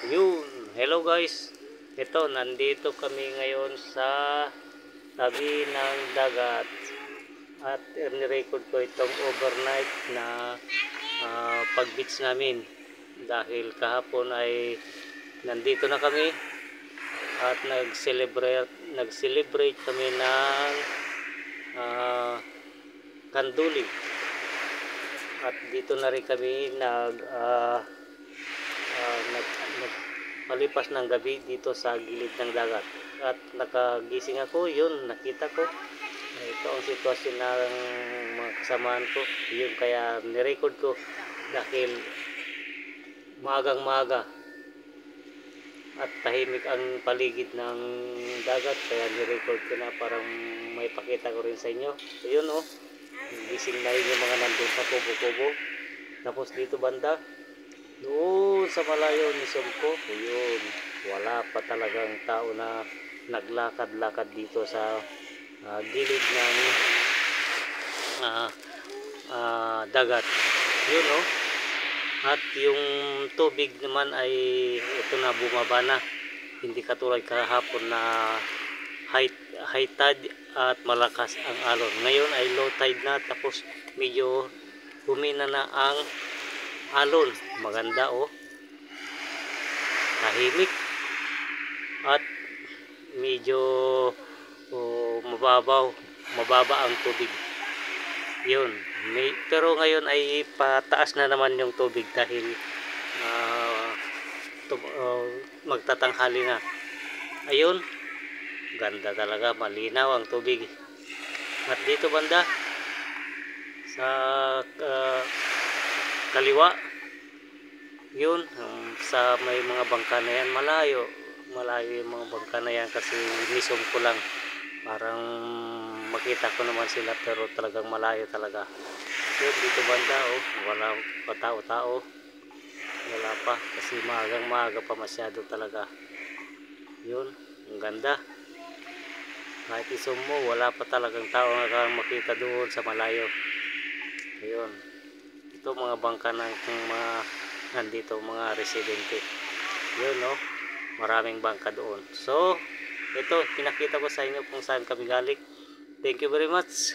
Yun, hello guys. Ito, nandito kami ngayon sa tabi ng dagat. At ni-record ko itong overnight na pag-beach namin. Dahil kahapon ay nandito na kami at nag-celebrate kami ng uh, kandulig. At dito na rin kami nagpalipas ng gabi dito sa gilid ng dagat. At nakagising ako, yun, nakita ko. Ito ang sitwasyon ng mga kasamaan ko. Yun, kaya nirecord ko dahil maagang maaga at tahimik ang paligid ng dagat, kaya nirecord ko na parang may pakita ko rin sa inyo. So yun, oh, gising na rin yung mga nandun sa kubo-kubo. Tapos dito banda, doon sa malayo ni Sumko, yun, wala pa talagang tao na naglakad-lakad dito sa gilid ng dagat. Yun, oh. At yung tubig naman ay ito na, bumaba na. Hindi katulad kahapon na high tide at malakas ang alon. Ngayon ay low tide na, tapos medyo humina na ang alon. Maganda, oh, tahimik at medyo mababa ang tubig. Yun, pero ngayon ay pataas na naman yung tubig dahil magtatanghali na. Ayun, ganda talaga, malinaw ang tubig. At dito banda sa kaliwa, yun, sa may mga bangka na yan, malayo yung mga bangka na yan, kasi nisong ko lang, parang makita ko naman sila, pero talagang malayo talaga. Yun, dito banda, oh, wala pa tao, wala pa, kasi maaga pa masyado talaga. Yun, ang ganda. Kahit isum mo, wala pa talagang tao na makita doon sa malayo. Ayun, ito mga bangka ng mga nandito, mga residente. Yun, no, maraming bangka doon. So ito, pinakita ko sa inyo kung saan kami galing. Thank you very much.